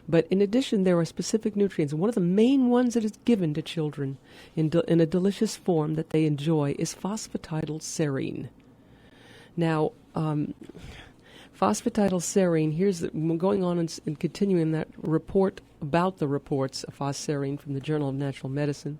But in addition, there are specific nutrients. One of the main ones that is given to children in a delicious form that they enjoy is phosphatidylserine. Now, phosphatidylserine, going on and continuing that report about the reports of phosserine from the Journal of Natural Medicine,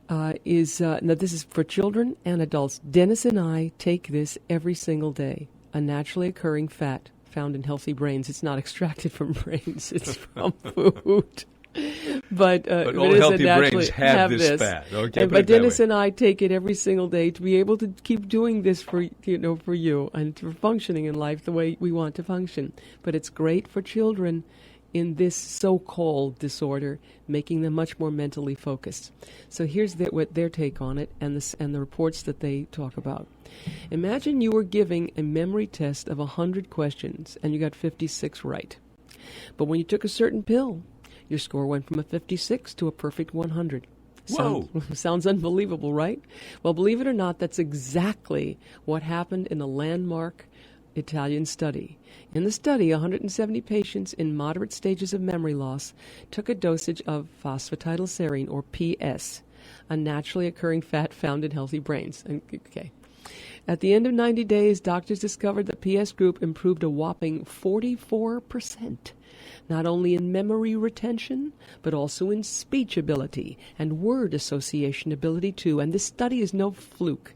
now this is for children and adults. Dennis and I take this every single day, a naturally occurring fat found in healthy brains. It's not extracted from brains, it's from food. But all healthy brains have this fat. Okay, but Dennis and I take it every single day to be able to keep doing this for you and for functioning in life the way we want to function. But it's great for children in this so-called disorder, making them much more mentally focused. So here's what their take on it and the reports that they talk about. Imagine you were giving a memory test of 100 questions and you got 56 right. But when you took a certain pill, your score went from a 56 to a perfect 100. Whoa! Sounds unbelievable, right? Well, believe it or not, that's exactly what happened in a landmark Italian study. In the study, 170 patients in moderate stages of memory loss took a dosage of phosphatidylserine, or PS, a naturally occurring fat found in healthy brains. Okay. At the end of 90 days, doctors discovered the PS group improved a whopping 44%, not only in memory retention, but also in speech ability and word association ability too. And this study is no fluke.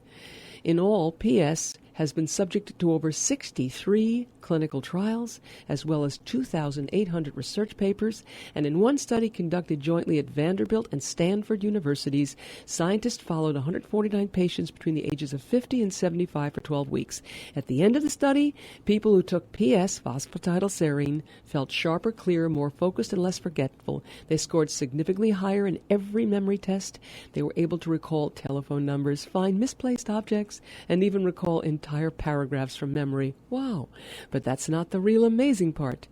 In all, PS has been subject to over 63 clinical trials, as well as 2,800 research papers, and in one study conducted jointly at Vanderbilt and Stanford universities, scientists followed 149 patients between the ages of 50 and 75 for 12 weeks. At the end of the study, people who took PS, phosphatidylserine, felt sharper, clearer, more focused, and less forgetful. They scored significantly higher in every memory test. They were able to recall telephone numbers, find misplaced objects, and even recall entire paragraphs from memory. Wow. But that's not the real amazing part.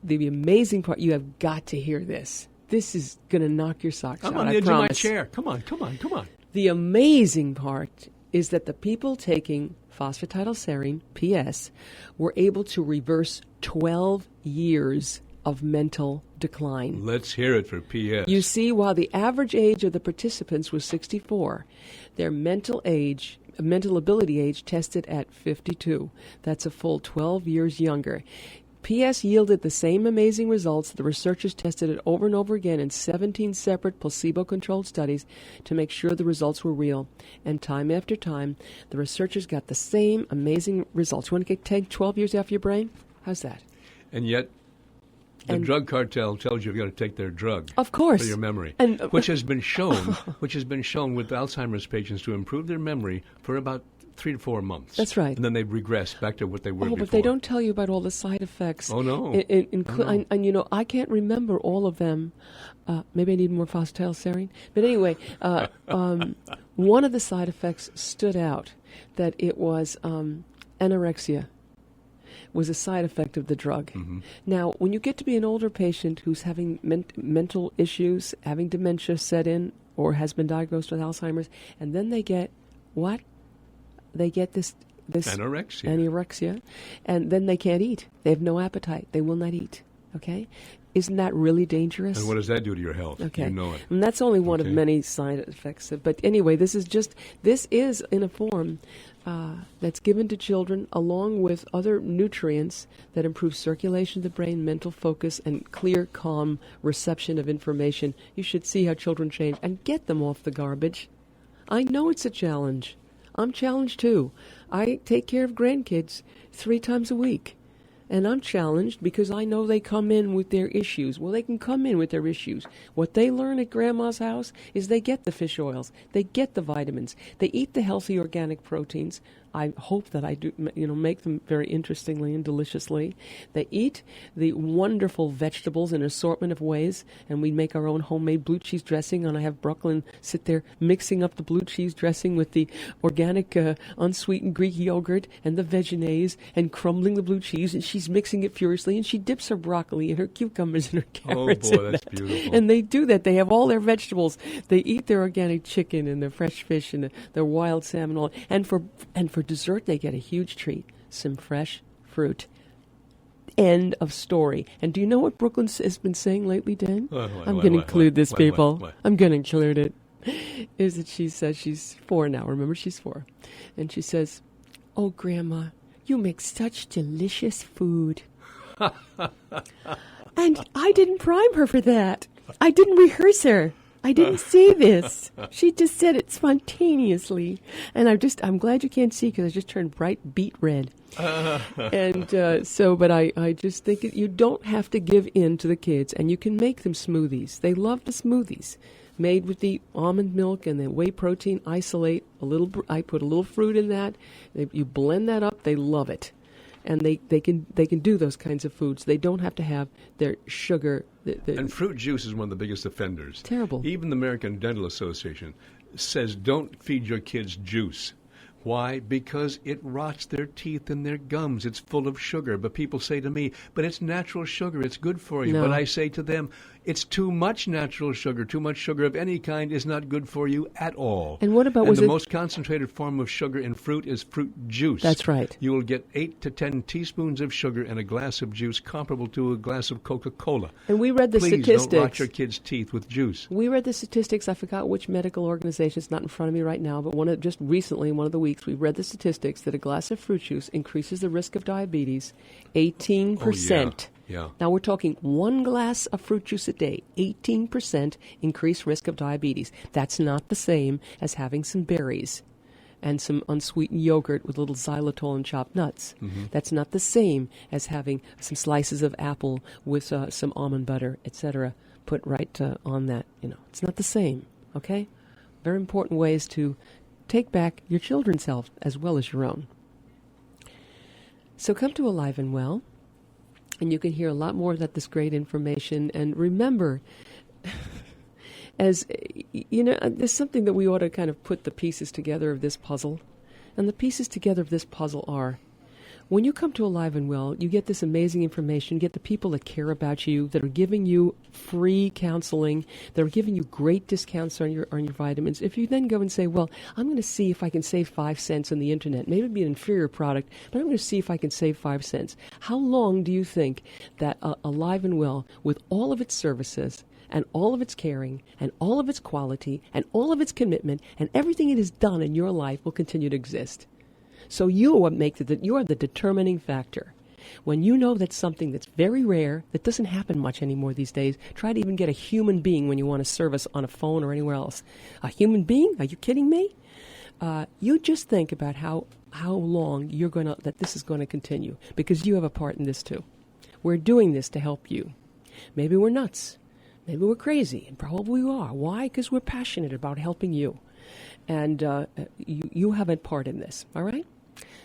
The amazing part, you have got to hear this. This is going to knock your socks out, I'm on the edge of my chair. Come on. The amazing part is that the people taking phosphatidylserine, PS, were able to reverse 12 years of mental decline. Let's hear it for PS. You see, while the average age of the participants was 64, their mental ability age tested at 52. That's a full 12 years younger. PS yielded the same amazing results. The researchers tested it over and over again in 17 separate placebo-controlled studies to make sure the results were real. And time after time, the researchers got the same amazing results. You want to take 12 years off your brain? How's that? And yet, the drug cartel tells you've got to take their drug. Of course. For your memory. Which has been shown with Alzheimer's patients to improve their memory for about 3 to 4 months. That's right. And then they regress back to what they were before. But they don't tell you about all the side effects. Oh, no. And I can't remember all of them. Maybe I need more phosphatidylserine. But anyway, one of the side effects stood out, that it was anorexia. Was a side effect of the drug. Mm-hmm. Now, when you get to be an older patient who's having mental issues, having dementia set in, or has been diagnosed with Alzheimer's, and then they get what? They get this anorexia, and then they can't eat. They have no appetite. They will not eat. Okay? Isn't that really dangerous? And what does that do to your health? Okay. You know it. And that's only one of many side effects. But anyway, this is in a form that's given to children along with other nutrients that improve circulation of the brain, mental focus, and clear, calm reception of information. You should see how children change and get them off the garbage. I know it's a challenge. I'm challenged too. I take care of grandkids 3 times a week. And I'm challenged because I know they come in with their issues. Well, they can come in with their issues. What they learn at Grandma's house is they get the fish oils. They get the vitamins. They eat the healthy organic proteins. I hope that I do, make them very interestingly and deliciously. They eat the wonderful vegetables in an assortment of ways, and we make our own homemade blue cheese dressing, and I have Brooklyn sit there mixing up the blue cheese dressing with the organic unsweetened Greek yogurt and the veggies and crumbling the blue cheese, and she's mixing it furiously, and she dips her broccoli and her cucumbers and her carrots. Oh, boy, that's beautiful. And they do that. They have all their vegetables. They eat their organic chicken and their fresh fish and their wild salmon. And for dessert, they get a huge treat, some fresh fruit. End of story. And do you know what Brooklyn has been saying lately, Dan? I'm going to include this, what, people. what? I'm going to include it. Is that she says she's 4 now. Remember, she's 4. And she says, "Oh, Grandma, you make such delicious food." And I didn't prime her for that. I didn't rehearse her. I didn't say this. She just said it spontaneously. And I'm glad you can't see because I just turned bright beet red. And but I just think you don't have to give in to the kids, and you can make them smoothies. They love the smoothies made with the almond milk and the whey protein isolate. I put a little fruit in that. You blend that up. They love it. And they can do those kinds of foods. They don't have to have their sugar. And fruit juice is one of the biggest offenders. Terrible. Even the American Dental Association says don't feed your kids juice. Why? Because it rots their teeth and their gums. It's full of sugar. But people say to me, but it's natural sugar. It's good for you. No. But I say to them, it's too much natural sugar. Too much sugar of any kind is not good for you at all. And what about the most concentrated form of sugar in fruit is fruit juice. That's right. You will get 8 to 10 teaspoons of sugar in a glass of juice comparable to a glass of Coca-Cola. And we read the statistics. Please don't rot your kids' teeth with juice. We read the statistics. I forgot which medical organization. It's not in front of me right now, but just recently in one of the weeks, we read the statistics that a glass of fruit juice increases the risk of diabetes 18%. Oh, yeah. Now we're talking 1 glass of fruit juice a day, 18% increased risk of diabetes. That's not the same as having some berries and some unsweetened yogurt with a little xylitol and chopped nuts. Mm-hmm. That's not the same as having some slices of apple with some almond butter, etc. put right on that. It's not the same, okay? Very important ways to take back your children's health as well as your own. So come to Alive and Well, and you can hear a lot more of this great information. And remember, there's something that we ought to kind of put the pieces together of this puzzle. And the pieces together of this puzzle are, when you come to Alive and Well, you get this amazing information, you get the people that care about you, that are giving you free counseling, that are giving you great discounts on your vitamins. If you then go and say, well, I'm going to see if I can save 5 cents on the internet, maybe it'd be an inferior product, but I'm going to see if I can save 5 cents. How long do you think that Alive and Well, with all of its services and all of its caring and all of its quality and all of its commitment and everything it has done in your life will continue to exist? So you are the determining factor. When you know that's something that's very rare, that doesn't happen much anymore these days, try to even get a human being when you want a service on a phone or anywhere else. A human being? Are you kidding me? You just think about how long that this is going to continue, because you have a part in this too. We're doing this to help you. Maybe we're nuts. Maybe we're crazy, and probably we are. Why? Because we're passionate about helping you. And you have a part in this, all right?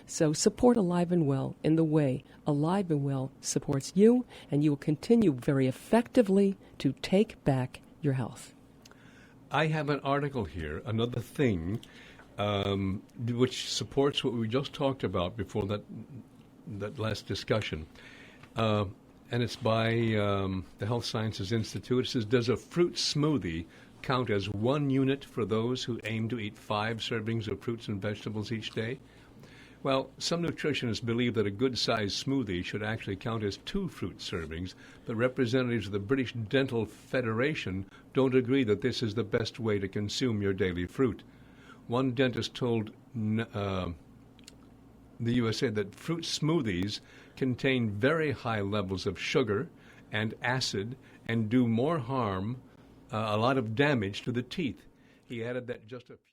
So support Alive and Well in the way Alive and Well supports you, and you will continue very effectively to take back your health. I have an article here, another thing, which supports what we just talked about before that last discussion. And it's by the Health Sciences Institute. It says, does a fruit smoothie count as 1 unit for those who aim to eat 5 servings of fruits and vegetables each day? Well, some nutritionists believe that a good-sized smoothie should actually count as 2 fruit servings, but representatives of the British Dental Federation don't agree that this is the best way to consume your daily fruit. One dentist told the USA that fruit smoothies contain very high levels of sugar and acid and do more harm, a lot of damage to the teeth. He added that just a few